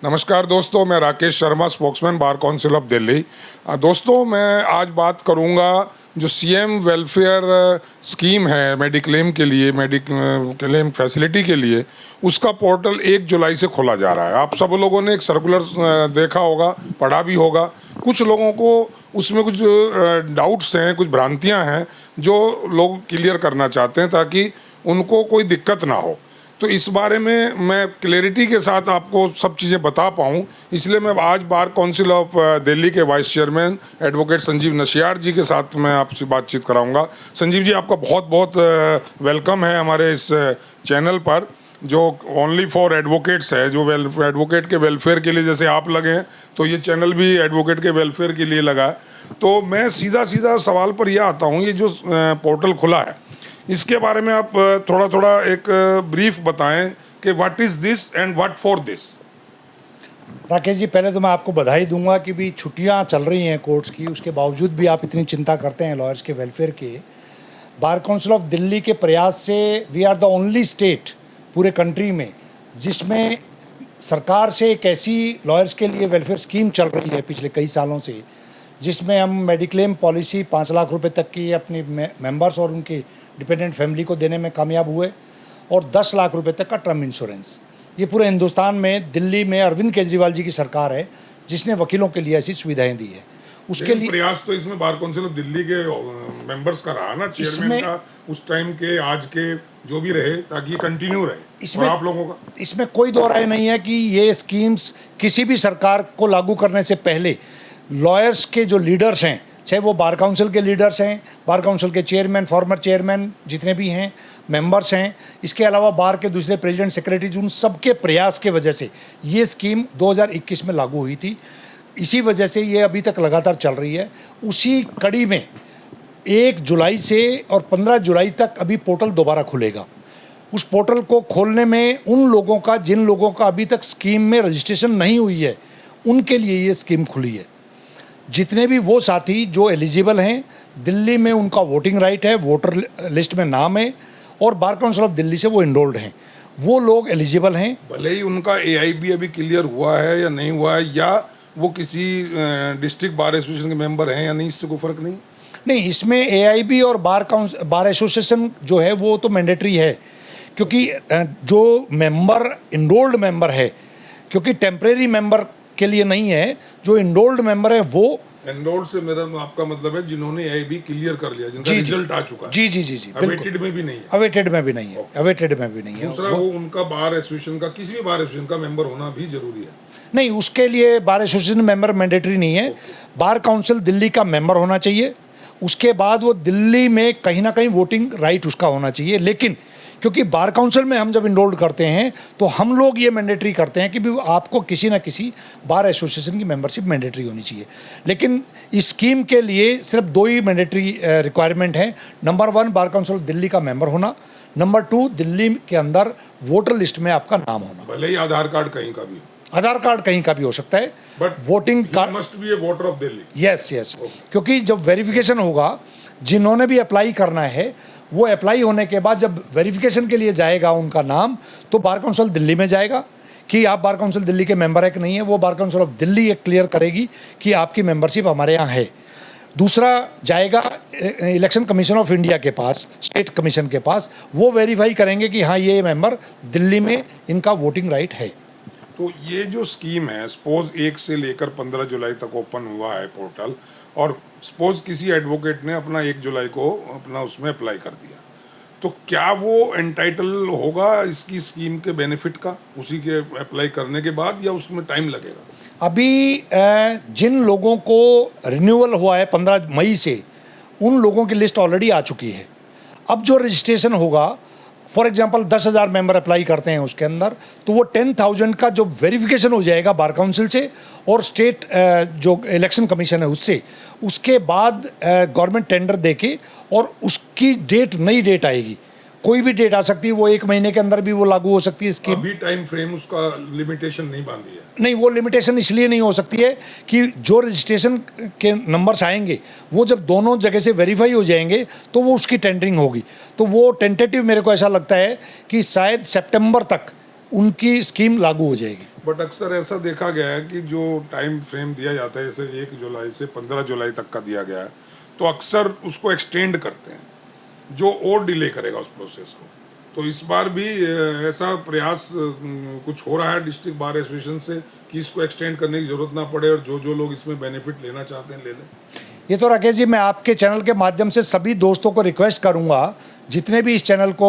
नमस्कार दोस्तों, मैं Rakesh Sharma, spokesman bar council of Delhi. दोस्तों, मैं आज बात करूंगा जो सीएम वेलफेयर स्कीम है मेडिक्लेम के लिए, मेडिक्लेम फैसिलिटी के लिए, उसका पोर्टल 1 जुलाई से खोला जा रहा है। आप सब लोगों ने एक सर्कुलर देखा होगा, पढ़ा भी होगा। कुछ लोगों को उसमें कुछ डाउट्स हैं, कुछ भ्रांतियां हैं जो लोग क्लियर करना चाहते हैं ताकि उनको कोई दिक्कत ना हो। तो इस बारे में मैं क्लैरिटी के साथ आपको सब चीज़ें बता पाऊँ, इसलिए मैं आज बार काउंसिल ऑफ दिल्ली के वाइस चेयरमैन एडवोकेट संजीव नशियार जी के साथ मैं आपसे बातचीत कराऊंगा। संजीव जी, आपका बहुत बहुत वेलकम है हमारे इस चैनल पर, जो ओनली फॉर एडवोकेट्स है, जो एडवोकेट के वेलफेयर के लिए जैसे आप लगे हैं, तो ये चैनल भी एडवोकेट के वेलफेयर के लिए लगा है। तो मैं सीधा सवाल पर यह आता हूँ, ये जो पोर्टल खुला है इसके बारे में आप थोड़ा एक ब्रीफ बताएं कि what is this and what for this. Rakesh ji, पहले तो मैं आपको बधाई दूंगा कि भी छुट्टियां चल रही हैं कोर्ट्स की, उसके बावजूद भी आप इतनी चिंता करते हैं लॉयर्स के वेलफेयर के। बार काउंसिल ऑफ दिल्ली के प्रयास से we are the only state पूरे कंट्री में जिसमें सरकार से एक ऐसी लॉयर्स के लिए वेलफेयर स्कीम चल रही है पिछले कई सालों से, जिसमें हम मेडिक्लेम पॉलिसी 5 लाख रुपए तक की अपनी मेंबर्स और उनके डिपेंडेंट फैमिली को देने में कामयाब हुए, और 10 लाख रुपए तक का टर्म इंश्योरेंस। ये पूरे हिंदुस्तान में, दिल्ली में अरविंद केजरीवाल जी की सरकार है जिसने वकीलों के लिए ऐसी सुविधाएं दी है। उसके लिए प्रयास तो इसमें बार काउंसिल ऑफ दिल्ली के मेंबर्स का रहा ना, चेयरमैन का, उस टाइम के आज के जो भी रहे, ताकि ये कंटिन्यू रहे। इसमें आप लोगों का इसमें कोई दो राय नहीं है कि ये स्कीम्स किसी भी सरकार को लागू करने से पहले लॉयर्स के जो लीडर्स हैं, चाहे वो बार काउंसिल के लीडर्स हैं, बार काउंसिल के चेयरमैन, फॉर्मर चेयरमैन जितने भी हैं, मेंबर्स हैं, इसके अलावा बार के दूसरे प्रेसिडेंट, सेक्रेटरीज, उन सब के प्रयास के वजह से ये स्कीम 2021 में लागू हुई थी। इसी वजह से ये अभी तक लगातार चल रही है। उसी कड़ी में 1 जुलाई से और 15 जुलाई तक अभी पोर्टल दोबारा खुलेगा। उस पोर्टल को खोलने में उन लोगों का, जिन लोगों का अभी तक स्कीम में रजिस्ट्रेशन नहीं हुई है, उनके लिए ये स्कीम खुली है। जितने भी वो साथी जो एलिजिबल हैं, दिल्ली में उनका वोटिंग राइट है, वोटर लिस्ट में नाम है, और बार काउंसिल ऑफ दिल्ली से वो इनरोल्ड हैं, वो लोग एलिजिबल हैं। भले ही उनका एआईबी अभी क्लियर हुआ है या नहीं हुआ है, या वो किसी डिस्ट्रिक्ट बार एसोसिएशन के मेंबर हैं या नहीं, इससे कोई फर्क नहीं। इसमें एआईबी और बार एसोसिएशन जो है वो तो मैंडेटरी है, क्योंकि जो मेंबर इनरोल्ड मेंबर है, क्योंकि टेम्परेरी मेंबर के लिए नहीं है, जो इनरोल्ड मेंबर है वो। एनरोल्ड से मेरा आपका मतलब है जिन्होंने एआईबी क्लियर कर लिया, जिनका रिजल्ट आ चुका है। जी, अवेटेड में भी नहीं है। अवेटेड में भी नहीं है, अवेटेड में भी नहीं है। दूसरा, वो उनका बार एसोसिएशन का, किसी भी बार एसोसिएशन का मेंबर होना भी जरूरी है? नहीं, उसके लिए बार एसोसिएशन मेंबर मैंडेटरी नहीं है। बार काउंसिल दिल्ली का मेंबर होना चाहिए, उसके बाद वो दिल्ली में कहीं ना कहीं वोटिंग राइट उसका होना चाहिए। लेकिन क्योंकि बार काउंसिल में हम जब इनरोल्ड करते हैं तो हम लोग ये मैंडेटरी करते हैं कि भी आपको किसी ना किसी बार एसोसिएशन की मेंबरशिप मैंडेटरी होनी चाहिए। लेकिन इस स्कीम के लिए सिर्फ 2 ही मैंडेटरी रिक्वायरमेंट है। नंबर 1, बार काउंसिल दिल्ली का मेंबर होना। नंबर 2, दिल्ली के अंदर वोटर लिस्ट में आपका नाम होना। भले ही आधार कार्ड कहीं का भी हो। आधार कार्ड कहीं का भी हो सकता है, but voting card must be A voter of Delhi. Yes. क्योंकि जब वेरिफिकेशन होगा, जिन्होंने भी अप्लाई करना है, वो अप्लाई होने के बाद जब वेरिफिकेशन के लिए जाएगा उनका नाम, तो बार काउंसिल दिल्ली में जाएगा कि आप बार काउंसिल दिल्ली के मेंबर है कि नहीं है। वो बार काउंसिल ऑफ दिल्ली ये क्लियर करेगी कि आपकी मेंबरशिप हमारे यहाँ है। दूसरा जाएगा इलेक्शन कमीशन ऑफ इंडिया के पास, स्टेट कमीशन के पास, वो वेरीफाई करेंगे कि हाँ, ये मेंबर दिल्ली में इनका वोटिंग राइट है। तो ये जो स्कीम है, सपोज 1 से लेकर 15 जुलाई तक ओपन हुआ है पोर्टल, और सपोज किसी एडवोकेट ने अपना 1 जुलाई को अपना उसमें अप्लाई कर दिया, तो क्या वो एंटाइटल होगा इसकी स्कीम के बेनिफिट का उसी के अप्लाई करने के बाद, या उसमें टाइम लगेगा? अभी जिन लोगों को रिन्यूअल हुआ है 15 मई से, उन लोगों की लिस्ट ऑलरेडी आ चुकी है। अब जो रजिस्ट्रेशन होगा, फॉर एग्जांपल 10,000 मेंबर अप्लाई करते हैं उसके अंदर, तो वो 10,000 का जो वेरिफिकेशन हो जाएगा बार काउंसिल से और स्टेट जो इलेक्शन कमीशन है उससे, उसके बाद गवर्नमेंट टेंडर देके, और उसकी डेट, नई डेट आएगी। कोई भी डेट आ सकती है, वो 1 महीने के अंदर भी वो लागू हो सकती है स्कीम। अभी टाइम फ्रेम उसका लिमिटेशन नहीं बांधी है? नहीं, वो लिमिटेशन इसलिए नहीं हो सकती है कि जो रजिस्ट्रेशन के नंबर्स आएंगे, वो जब दोनों जगह से वेरीफाई हो जाएंगे तो वो उसकी टेंडरिंग होगी। तो वो टेंटेटिव मेरे को ऐसा लगता है कि शायद सितंबर तक उनकी स्कीम लागू हो जाएगी। बट अक्सर ऐसा देखा गया है कि जो टाइम फ्रेम दिया जाता है, जैसे 1 जुलाई से 15 जुलाई तक का दिया गया है, तो अक्सर उसको एक्सटेंड करते हैं, जो और डिले करेगा उस प्रोसेस को। तो इस बार भी ऐसा प्रयास कुछ हो रहा है डिस्ट्रिक्ट बार एसोसिएशन से कि इसको एक्सटेंड करने की जरूरत ना पड़े और जो जो लोग इसमें बेनिफिट लेना चाहते हैं ले लें। ये तो राकेश जी, मैं आपके चैनल के माध्यम से सभी दोस्तों को रिक्वेस्ट करूंगा, जितने भी इस चैनल को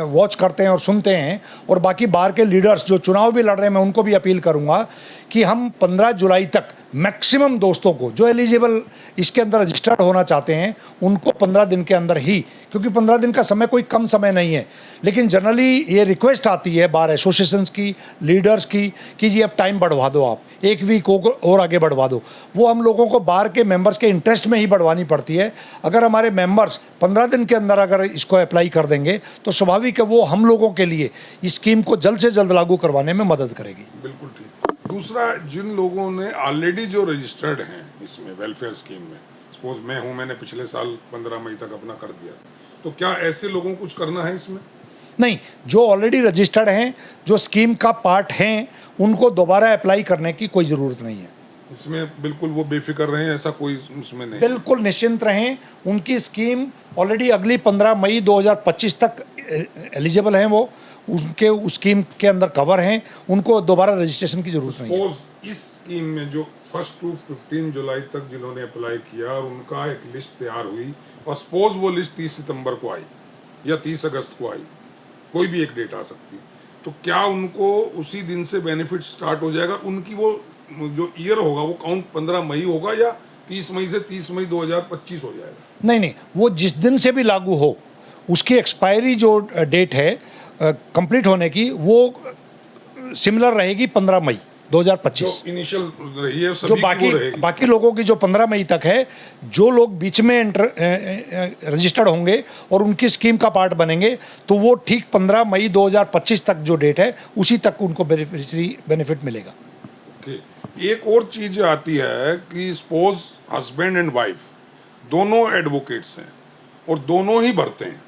वॉच करते हैं और सुनते हैं, और बाकी बार के लीडर्स जो चुनाव भी लड़ रहे हैं, मैं उनको भी अपील करूंगा कि हम 15 जुलाई तक मैक्सिमम दोस्तों को जो एलिजिबल इसके अंदर रजिस्टर्ड होना चाहते हैं उनको 15 दिन के अंदर ही, क्योंकि 15 दिन का समय कोई कम समय नहीं है, लेकिन जनरली ये रिक्वेस्ट आती है बार एसोसिएशंस की, लीडर्स की, कि जी अब टाइम बढ़वा दो, आप 1 वीक और आगे बढ़वा दो। वो हम लोगों को बार के मेंबर्स के इंटरेस्ट में ही बढ़वानी पड़ती है। अगर हमारे मेंबर्स 15 दिन के अंदर अगर इसको अप्लाई कर देंगे तो स्वाभाविक है वो हम लोगों के लिए इस स्कीम को जल्द से जल्द लागू करवाने में मदद करेगी। बिल्कुल ठीक। दूसरा, जिन लोगों ने ऑलरेडी जो रजिस्टर्ड हैं इसमें वेलफेयर स्कीम में, सपोज मैं हूं, मैंने पिछले साल 15 मई तक अपना कर दिया, तो क्या ऐसे लोगों को कुछ करना है इसमें? नहीं, जो ऑलरेडी रजिस्टर्ड हैं, जो स्कीम का पार्ट हैं, उनको दोबारा अप्लाई करने की कोई ज़रूरत नहीं है। इसमें बिल्कुल वो बेफिक्र रहें, ऐसा कोई उसमें नहीं। बिल्कुल निश्चिंत रहें, उनकी स्कीम ऑलरेडी अगली 15 मई 2025 तक एलिजिबल हैं, वो उनके उस स्कीम के अंदर कवर हैं, उनको दोबारा रजिस्ट्रेशन की जरूरत नहीं है। सपोज इस स्कीम में जो 1 टू 15 जुलाई तक जिन्होंने अप्लाई किया और उनका एक लिस्ट तैयार हुई, और सपोज वो लिस्ट 30 सितंबर को आई या 30 अगस्त को आई, कोई भी एक डेट आ सकती है, तो क्या उनको उसी दिन से बेनिफिट स्टार्ट हो जाएगा? उनकी वो जो ईयर होगा वो काउंट 15 मई होगा या 30 मई से 30 मई 2025 हो जाएगा? नहीं नहीं, वो जिस दिन से भी लागू हो, उसकी एक्सपायरी जो डेट है कंप्लीट होने की, वो सिमिलर रहेगी 15 मई 2025। जो इनिशियल रही है जो सभी की वो रहेगी। बाकी लोगों की जो 15 मई तक है, जो लोग बीच में रजिस्टर्ड होंगे और उनकी स्कीम का पार्ट बनेंगे, तो वो ठीक 15 मई 2025 तक जो डेट है उसी तक उनको बेनिफिट मिलेगा। ओके। एक और चीज आती है कि सपोज हस्बैंड एंड वाइफ दोनों एडवोकेट्स हैं और दोनों ही भरते हैं,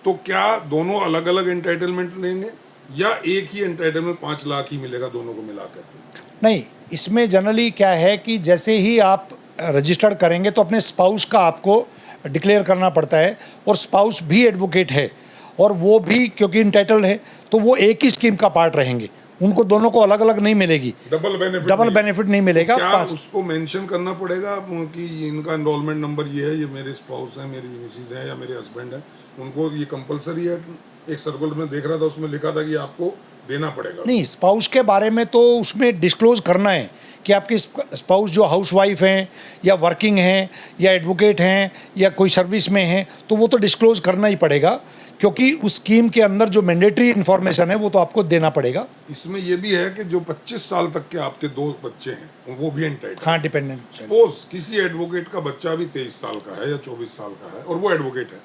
तो क्या दोनों अलग अलग एंटाइटलमेंट लेंगे या एक ही एंटाइटलमेंट 5 लाख ही मिलेगा दोनों को मिलाकर? नहीं, इसमें जनरली क्या है कि जैसे ही आप रजिस्टर्ड करेंगे तो अपने स्पाउस का आपको डिक्लेयर करना पड़ता है, और स्पाउस भी एडवोकेट है और वो भी क्योंकि इंटाइटल्ड है, तो वो एक ही स्कीम का पार्ट रहेंगे, उनको दोनों को अलग अलग नहीं मिलेगी, डबल बेनिफिट नहीं मिलेगा। तो क्या उसको मेंशन करना पड़ेगा कि इनका एनरोलमेंट नंबर ये है, ये मेरे स्पाउस हैं, मेरी मिसेज हैं या मेरे हस्बैंड हैं, उनको ये कंपलसरी है? एक सर्कुलर में देख रहा था, उसमें लिखा था कि आपको देना पड़ेगा। नहीं, स्पाउस के बारे में तो उसमें डिस्क्लोज करना है कि आपके स्पाउस जो हाउसवाइफ हैं या वर्किंग हैं या एडवोकेट हैं या कोई सर्विस में हैं, तो वो तो डिस्क्लोज करना ही पड़ेगा, क्योंकि उस स्कीम के अंदर जो मैंडेटरी इन्फॉर्मेशन है वो तो आपको देना पड़ेगा। इसमें ये भी है कि जो 25 साल तक के आपके 2 बच्चे हैं वो भी एंटाइटल्ड। हाँ, डिपेंडेंट। सपोज किसी एडवोकेट का बच्चा भी 23 साल का है या 24 साल का है और वो एडवोकेट है,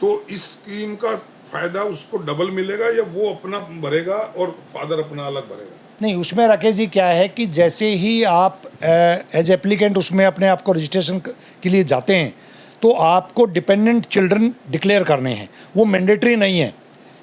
तो इस स्कीम का फायदा उसको डबल मिलेगा या वो अपना भरेगा और फादर अपना अलग भरेगा? नहीं, उसमें राकेश जी क्या है कि जैसे ही आप एज एप्लीकेंट उसमें अपने आप को रजिस्ट्रेशन के लिए जाते हैं, तो आपको डिपेंडेंट चिल्ड्रन डिक्लेयर करने हैं। वो मैंडेटरी नहीं है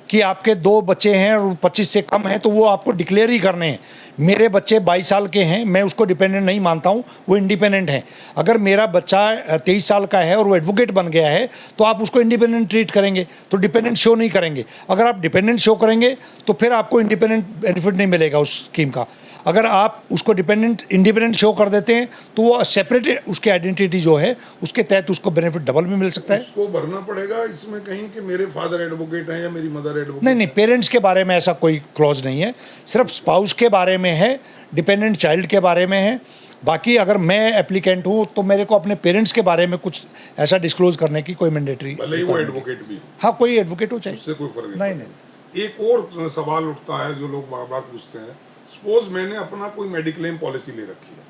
कि आपके 2 बच्चे हैं और 25 से कम हैं तो वो आपको डिक्लेयर ही करने हैं। मेरे बच्चे 22 साल के हैं, मैं उसको डिपेंडेंट नहीं मानता हूँ, वो इंडिपेंडेंट हैं। अगर मेरा बच्चा 23 साल का है और वो एडवोकेट बन गया है तो आप उसको इंडिपेंडेंट ट्रीट करेंगे, तो डिपेंडेंट शो नहीं करेंगे। अगर आप डिपेंडेंट शो करेंगे तो फिर आपको इंडिपेंडेंट बेनिफिट नहीं मिलेगा उस स्कीम का। अगर आप उसको इंडिपेंडेंट शो कर देते हैं तो वो सेपरेट उसकी आइडेंटिटी जो है उसके तहत उसको बेनिफिट डबल भी मिल सकता है। उसको भरना पड़ेगा इसमें कहीं कि मेरे फादर एडवोकेट हैं या मेरी मदर एडवोकेट? नहीं, पेरेंट्स के बारे में ऐसा कोई क्लॉज नहीं है, सिर्फ स्पाउस के बारे में है, डिपेंडेंट चाइल्ड के बारे में है। बाकी अगर मैं एप्लीकेंट हूँ तो मेरे को अपने पेरेंट्स के बारे में कुछ ऐसा डिस्क्लोज करने की कोई मैंडेटरी, भले ही वो एडवोकेट भी, हाँ कोई एडवोकेट हो चाहिए, उससे कोई फर्क नहीं। एक और सवाल उठता है जो लोग बार बार पूछते हैं, सपोज मैंने अपना कोई मेडिक्लेम पॉलिसी ले रखी है,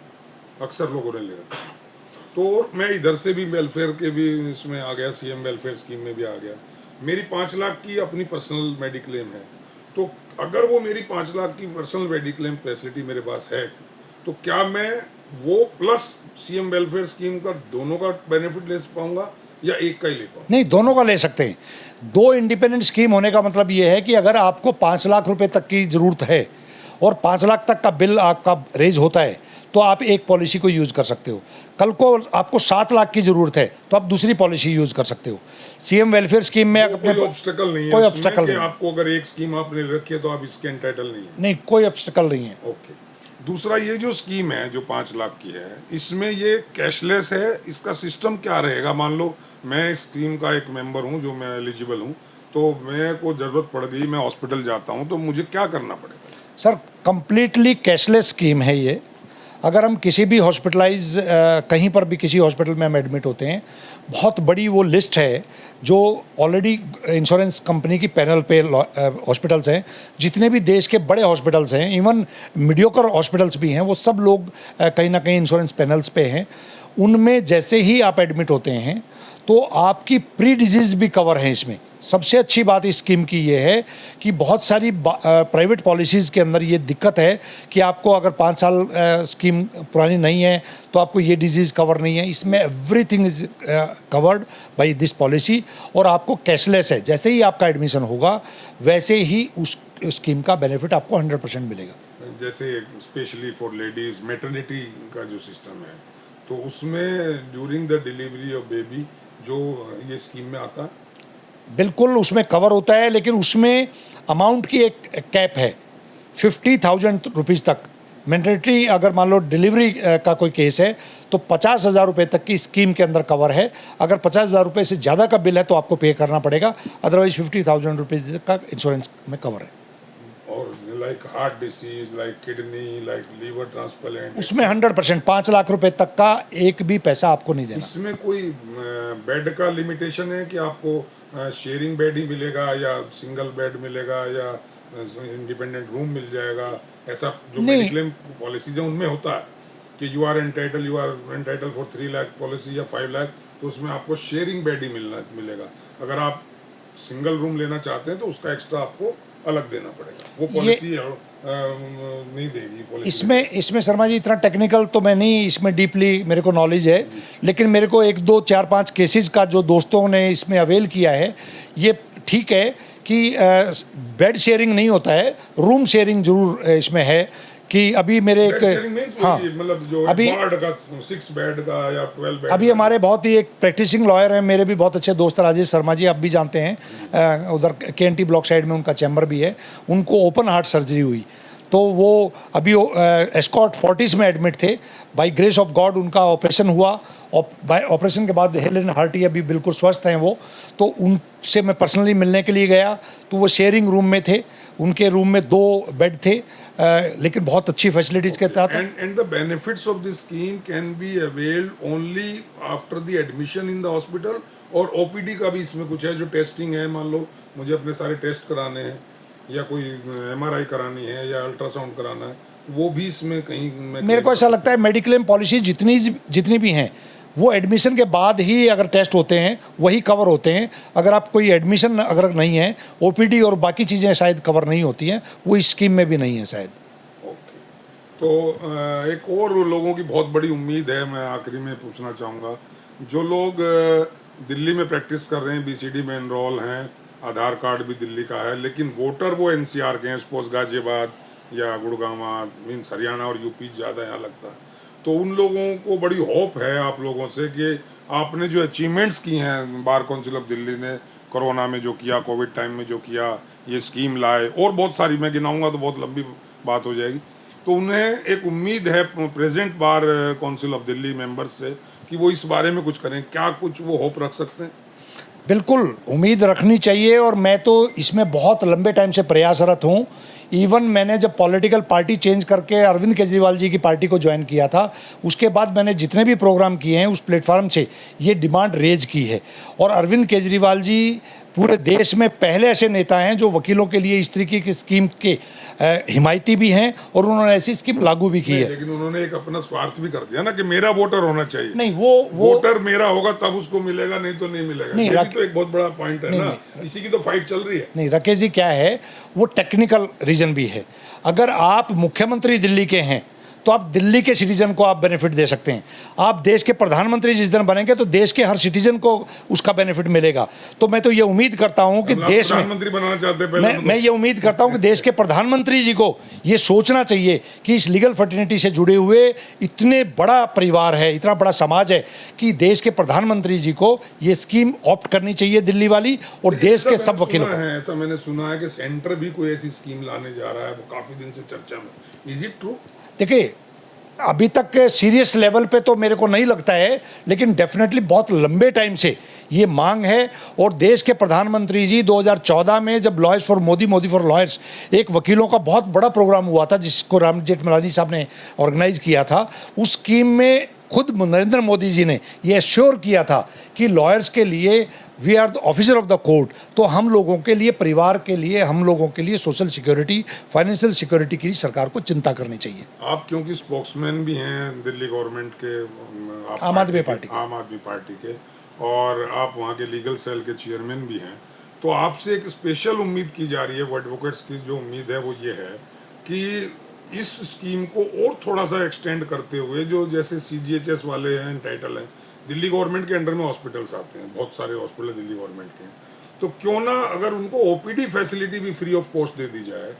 अक्सर लोगों ने ले रखी है, तो मैं इधर से भी वेलफेयर के भी इसमें आ गया, सीएम वेलफेयर स्कीम में भी आ गया, मेरी 5 लाख की अपनी पर्सनल मेडिक्लेम है, तो अगर वो मेरी 5 लाख की पर्सनल मेडिक्लेम फैसिलिटी मेरे पास है, तो क्या मैं वो प्लस सीएम वेलफेयर स्कीम का दोनों का बेनिफिट ले पाऊंगा या एक का ही ले पाऊंगा? नहीं, दोनों का ले सकते हैं। 2 इंडिपेंडेंट स्कीम होने का मतलब ये है कि अगर आपको 5 लाख रुपए तक की ज़रूरत है और 5 लाख तक का बिल आपका रेज होता है तो आप एक पॉलिसी को यूज़ कर सकते हो। कल को आपको 7 लाख की ज़रूरत है तो आप दूसरी पॉलिसी यूज़ कर सकते हो। सीएम वेलफेयर स्कीम में अपने कोई ऑब्स्टेकल नहीं है कोई उसमें ऑब्स्टेकल कि नहीं, आपको अगर एक स्कीम आपने रखी है तो आप इसके एंटाइटल नहीं है। नहीं कोई ऑब्स्टेकल नहीं है। ओके। दूसरा, ये जो स्कीम है जो 5 लाख की है, इसमें ये कैशलेस है, इसका सिस्टम क्या रहेगा? मान लो मैं इस स्कीम का एक मेंबर हूँ, जो मैं एलिजिबल हूँ, तो मेरे को ज़रूरत पड़ गई, मैं हॉस्पिटल जाता हूँ, तो मुझे क्या करना पड़ेगा? सर कंप्लीटली कैशलेस स्कीम है ये। अगर हम किसी भी हॉस्पिटलाइज कहीं पर भी किसी हॉस्पिटल में हम एडमिट होते हैं, बहुत बड़ी वो लिस्ट है जो ऑलरेडी इंश्योरेंस कंपनी की पैनल पे हॉस्पिटल्स हैं। जितने भी देश के बड़े हॉस्पिटल्स हैं, इवन मीडियोकर हॉस्पिटल्स भी हैं, वो सब लोग कहीं ना कहीं इंश्योरेंस पैनल्स पे हैं। उनमें जैसे ही आप एडमिट होते हैं तो आपकी प्री डिजीज़ भी कवर है इसमें। सबसे अच्छी बात इस स्कीम की ये है कि बहुत सारी प्राइवेट पॉलिसीज़ के अंदर ये दिक्कत है कि आपको अगर 5 साल स्कीम पुरानी नहीं है तो आपको ये डिजीज़ कवर नहीं है। इसमें everything is covered by this policy और आपको कैशलेस है। जैसे ही आपका एडमिशन होगा वैसे ही उस स्कीम का बेनिफिट आपको 100% मिलेगा। जैसे स्पेशली फॉर लेडीज मैटरनिटी का जो सिस्टम है, तो उसमें during the delivery of baby जो ये स्कीम में आता है? बिल्कुल उसमें कवर होता है, लेकिन उसमें अमाउंट की एक कैप है 50,000 रुपीज़ तक। मैटरनिटी अगर मान लो डिलीवरी का कोई केस है तो 50,000 रुपये तक की स्कीम के अंदर कवर है। अगर 50,000 रुपये से ज़्यादा का बिल है तो आपको पे करना पड़ेगा, अदरवाइज 50,000 रुपीज़ का इंश्योरेंस में कवर है। और like heart disease, like kidney, like liver transplant, उसमें 100% 5 लाख रुपए तक का एक भी पैसा आपको नहीं देना। इसमें कोई बेड का लिमिटेशन है कि आपको शेयरिंग बेड ही मिलेगा या सिंगल बेड मिलेगा या इंडिपेंडेंट रूम मिल जाएगा? ऐसा जो नहीं। मेडिक्लेम पॉलिसीज है उनमें होता है कि you are entitle for 3 lakh policy या 5 लाख, तो उसमें आपको शेयरिंग बेड ही मिलेगा। अगर आप सिंगल रूम लेना चाहते हैं तो उसका एक्स्ट्रा आपको अलग देना पड़ेगा। वो पॉलिसी नहीं देगी पॉलिसी। इसमें शर्मा जी इतना टेक्निकल तो मैं नहीं, इसमें डीपली मेरे को नॉलेज है, लेकिन मेरे को 1 2 4 5 केसेस का जो दोस्तों ने इसमें अवेल किया है, ये ठीक है कि बेड शेयरिंग नहीं होता है, रूम शेयरिंग जरूर इसमें है। कि अभी मेरे एक हाँ, मतलब जो अभी 6 बेड का या 12 बेड अभी हमारे बहुत ही एक प्रैक्टिसिंग लॉयर हैं, मेरे भी बहुत अच्छे दोस्त राजेश शर्मा जी, आप भी जानते हैं, उधर KNT ब्लॉक साइड में उनका चैम्बर भी है। उनको ओपन हार्ट सर्जरी हुई तो वो अभी एस्कॉर्ट फोर्टिस में एडमिट थे। बाय ग्रेस ऑफ गॉड उनका ऑपरेशन हुआ और बाय ऑपरेशन के बाद हेलेन हार्टी अभी बिल्कुल स्वस्थ हैं वो। तो उनसे मैं पर्सनली मिलने के लिए गया तो वो शेयरिंग रूम में थे, उनके रूम में 2 बेड थे, लेकिन बहुत अच्छी फैसिलिटीज़ के तहत। and the benefits of this scheme can be availed only after the admission in the hospital, और OPD का भी इसमें कुछ है जो टेस्टिंग है? मान लो मुझे अपने सारे टेस्ट कराने हैं या कोई MRI करानी है या अल्ट्रासाउंड कराना है, वो भी इसमें कहीं मेरे को ऐसा लगता है मेडिक्लेम पॉलिसी जितनी भी हैं वो एडमिशन के बाद ही अगर टेस्ट होते हैं वही कवर होते हैं। अगर आप कोई एडमिशन अगर नहीं है, OPD और बाकी चीज़ें शायद कवर नहीं होती हैं, वो इस स्कीम में भी नहीं है शायद। ओके। तो एक और लोगों की बहुत बड़ी उम्मीद है, मैं आखिरी में पूछना चाहूँगा, जो लोग दिल्ली में प्रैक्टिस कर रहे हैं, BCD में एनरोल हैं, आधार कार्ड भी दिल्ली का है, लेकिन वोटर वो NCR के हैं, सपोज गाजियाबाद या गुड़गांव, मीन्स हरियाणा और UP ज़्यादा यहाँ लगता है, तो उन लोगों को बड़ी होप है आप लोगों से कि आपने जो अचीवमेंट्स की हैं बार काउंसिल ऑफ दिल्ली ने, कोरोना में जो किया, कोविड टाइम में जो किया, ये स्कीम लाए और बहुत सारी, मैं गिनाऊंगा तो बहुत लंबी बात हो जाएगी, तो उन्हें एक उम्मीद है present bar council of Delhi members से कि वो इस बारे में कुछ करें। क्या कुछ वो होप रख सकते हैं? बिल्कुल उम्मीद रखनी चाहिए, और मैं तो इसमें बहुत लंबे टाइम से प्रयासरत हूँ। इवन मैंने जब पॉलिटिकल पार्टी चेंज करके अरविंद केजरीवाल जी की पार्टी को ज्वाइन किया था, उसके बाद मैंने जितने भी प्रोग्राम किए हैं उस प्लेटफॉर्म से ये डिमांड रेज की है। और अरविंद केजरीवाल जी पूरे देश में पहले ऐसे नेता हैं जो वकीलों के लिए इस तरीके की स्कीम के हिमायती भी हैं, और उन्होंने ऐसी स्कीम लागू भी की है। लेकिन उन्होंने एक अपना स्वार्थ भी कर दिया ना कि मेरा वोटर होना चाहिए। नहीं, वो वोटर मेरा होगा तब उसको मिलेगा, नहीं तो नहीं मिलेगा। नहीं, ये भी तो एक बहुत बड़ा पॉइंट है ना, इसी की तो फाइट चल रही है। नहीं राकेश जी, क्या है वो टेक्निकल रीजन भी है। अगर आप मुख्यमंत्री दिल्ली के हैं तो आप दिल्ली के सिटीजन को आप बेनिफिट दे सकते हैं। आप देश के प्रधानमंत्री जिस दिन बनेंगे तो देश के हर सिटीजन को उसका बेनिफिट मिलेगा। तो मैं तो ये उम्मीद करता हूं कि देश में प्रधानमंत्री बनाना चाहते हैं पहले मैं ये उम्मीद करता हूं कि देश के प्रधानमंत्री जी को ये सोचना चाहिए कि इस लीगल फर्टिनिटी से जुड़े हुए इतने बड़ा परिवार है, इतना बड़ा समाज है कि देश के प्रधानमंत्री जी को ये स्कीम ऑप्ट करनी चाहिए दिल्ली वाली, और देश के सब वकीलों को। ऐसा मैंने सुना है कि सेंटर भी कोई ऐसी स्कीम लाने जा रहा है, वो काफी दिन से चर्चा में। Is it true? देखिए, अभी तक सीरियस लेवल पे तो मेरे को नहीं लगता है, लेकिन डेफिनेटली बहुत लंबे टाइम से ये मांग है। और देश के प्रधानमंत्री जी 2014 में जब lawyers for Modi, Modi for lawyers, एक वकीलों का बहुत बड़ा प्रोग्राम हुआ था जिसको राम जेठमलानी साहब ने ऑर्गेनाइज किया था, उस स्कीम में खुद नरेंद्र मोदी जी ने ये एश्योर किया था कि लॉयर्स के लिए we are the officer of the court. तो हम लोगों के लिए, परिवार के लिए, हम लोगों के लिए सोशल सिक्योरिटी, फाइनेंशियल सिक्योरिटी की सरकार को चिंता करनी चाहिए। आप क्योंकि स्पोक्समैन भी हैं दिल्ली गवर्नमेंट के, आप आम आदमी पार्टी के, और आप वहाँ के लीगल सेल के चेयरमैन भी हैं, तो आपसे एक स्पेशल उम्मीद की जा रही है, वो एडवोकेट्स की जो उम्मीद है वो ये है कि इस स्कीम को और थोड़ा सा एक्सटेंड करते हुए, जो जैसे CGHS वाले हैं, टाइटल हैं, दिल्ली गवर्नमेंट के अंडर में हॉस्पिटल्स आते हैं, बहुत सारे हॉस्पिटल दिल्ली गवर्नमेंट के हैं, तो क्यों ना अगर उनको OPD फैसिलिटी भी फ्री ऑफ कॉस्ट दे दी जाए,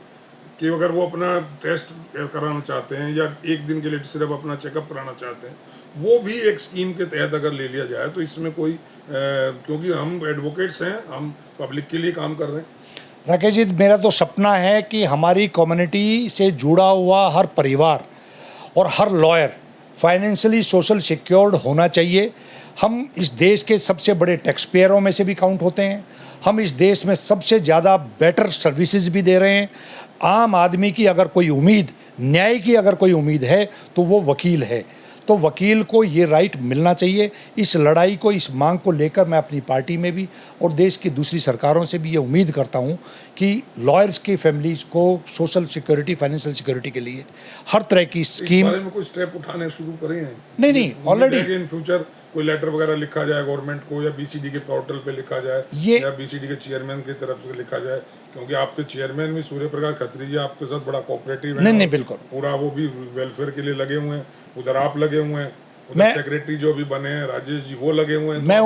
कि अगर वो अपना टेस्ट कराना चाहते हैं या एक दिन के लिए सिर्फ अपना चेकअप कराना चाहते हैं, वो भी एक स्कीम के तहत अगर ले लिया जाए तो इसमें कोई क्योंकि हम एडवोकेट्स हैं, हम पब्लिक के लिए काम कर रहे हैं। राकेश जी, मेरा तो सपना है कि हमारी कम्युनिटी से जुड़ा हुआ हर परिवार और हर लॉयर फाइनेंशियली सोशल सिक्योर्ड होना चाहिए। हम इस देश के सबसे बड़े टैक्स पेयरों में से भी काउंट होते हैं। हम इस देश में सबसे ज़्यादा बेटर सर्विसेज भी दे रहे हैं। आम आदमी की अगर कोई उम्मीद, न्याय की अगर कोई उम्मीद है तो वो वकील है। तो वकील को ये राइट मिलना चाहिए। इस लड़ाई को, इस मांग को लेकर मैं अपनी पार्टी में भी और देश की दूसरी सरकारों से भी ये उम्मीद करता हूँ कि लॉयर्स की फैमिलीज को सोशल सिक्योरिटी, फाइनेंशियल सिक्योरिटी के लिए हर तरह की स्कीम। इस बारे में कोई स्टेप उठाने शुरू करें हैं? नहीं, ऑलरेडी इन फ्यूचर कोई लेटर वगैरह लिखा जाए गवर्नमेंट को, या BCD के पोर्टल पे लिखा जाए, या BCD के चेयरमैन की तरफ से लिखा जाए, क्योंकि आपके चेयरमैन भी सूर्य प्रकाश खत्री जी आपके साथ बड़ा कोऑपरेटिव है। नहीं, बिल्कुल पूरा वो भी वेलफेयर के लिए लगे हुए हैं, उधर आप लगे हुए हैं, उधर सेक्रेटरी जो भी बने हैं राजेश जी वो लगे हुए हैं, मैं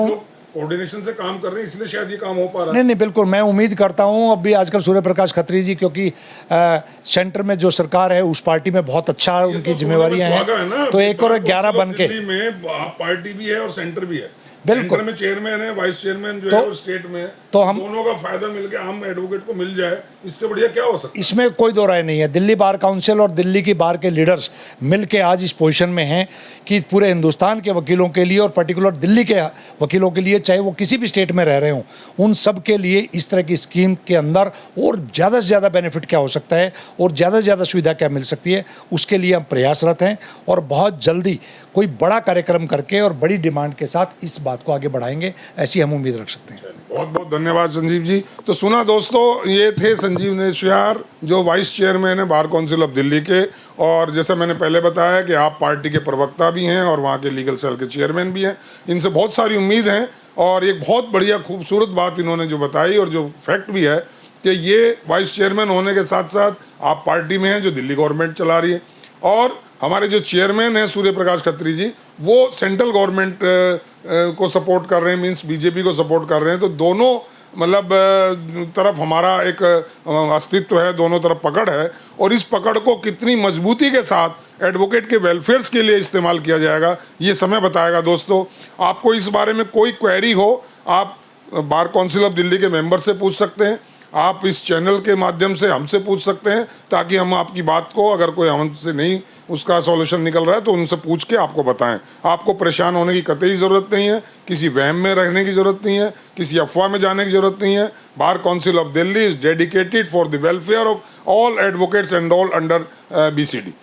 कोऑर्डिनेशन से काम कर रहे हैं, इसलिए शायद ये काम हो पा रहा है। नहीं, बिल्कुल मैं उम्मीद करता हूँ। अभी आजकल सूर्य प्रकाश खत्री जी, क्योंकि सेंटर में जो सरकार है उस पार्टी में बहुत अच्छा उनकी जिम्मेवारियां हैं, तो 1 और 11 बन के दिल्ली में पार्टी भी है और सेंटर भी है। बिल्कुल, सेंटर में चेयरमैन है, वाइस चेयरमैन जो है, और स्टेट में, तो हम दोनों का फायदा मिलके आम एडवोकेट को मिल जाए, इससे बढ़िया क्या हो सकता है? इसमें कोई दो राय नहीं है। दिल्ली बार काउंसिल और दिल्ली की बार के लीडर्स मिलके आज इस पोजीशन में हैं कि पूरे हिंदुस्तान के वकीलों के लिए और पर्टिकुलर दिल्ली के वकीलों के लिए, चाहे वो किसी भी स्टेट में रह रहे हों, उन सब के लिए इस तरह की स्कीम के अंदर और ज़्यादा से ज़्यादा बेनिफिट क्या हो सकता है और ज़्यादा से ज़्यादा सुविधा क्या मिल सकती है, उसके लिए हम प्रयासरत हैं और बहुत जल्दी कोई बड़ा कार्यक्रम करके और बड़ी डिमांड के साथ इस बात को आगे बढ़ाएंगे, ऐसी हम उम्मीद रख सकते हैं। बहुत बहुत धन्यवाद संजीव जी। तो सुना दोस्तों, ये थे संजीव नेशियार, जो वाइस चेयरमैन है बार काउंसिल ऑफ दिल्ली के, और जैसा मैंने पहले बताया कि आप पार्टी के प्रवक्ता भी हैं और वहाँ के लीगल सेल के चेयरमैन भी हैं। इनसे बहुत सारी उम्मीद हैं, और एक बहुत बढ़िया खूबसूरत बात इन्होंने जो बताई और जो फैक्ट भी है कि ये वाइस चेयरमैन होने के साथ साथ आप पार्टी में हैं जो दिल्ली गवर्नमेंट चला रही है, और हमारे जो चेयरमैन हैं सूर्य प्रकाश खत्री जी, वो सेंट्रल गवर्नमेंट को सपोर्ट कर रहे हैं, मींस BJP को सपोर्ट कर रहे हैं। तो दोनों मतलब तरफ हमारा एक अस्तित्व है, दोनों तरफ पकड़ है, और इस पकड़ को कितनी मजबूती के साथ एडवोकेट के वेलफेयर्स के लिए इस्तेमाल किया जाएगा, ये समय बताएगा। दोस्तों, आपको इस बारे में कोई क्वेरी हो, आप बार काउंसिल ऑफ दिल्ली के मेंबर से पूछ सकते हैं, आप इस चैनल के माध्यम से हमसे पूछ सकते हैं, ताकि हम आपकी बात को, अगर कोई हमसे नहीं उसका सॉल्यूशन निकल रहा है तो उनसे पूछ के आपको बताएं। आपको परेशान होने की कतई ज़रूरत नहीं है, किसी वहम में रहने की ज़रूरत नहीं है, किसी अफवाह में जाने की ज़रूरत नहीं है। Bar council of Delhi is dedicated for the welfare of all advocates and all under BCD।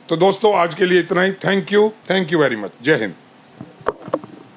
तो दोस्तों, आज के लिए इतना ही। Thank you very much. जय हिंद।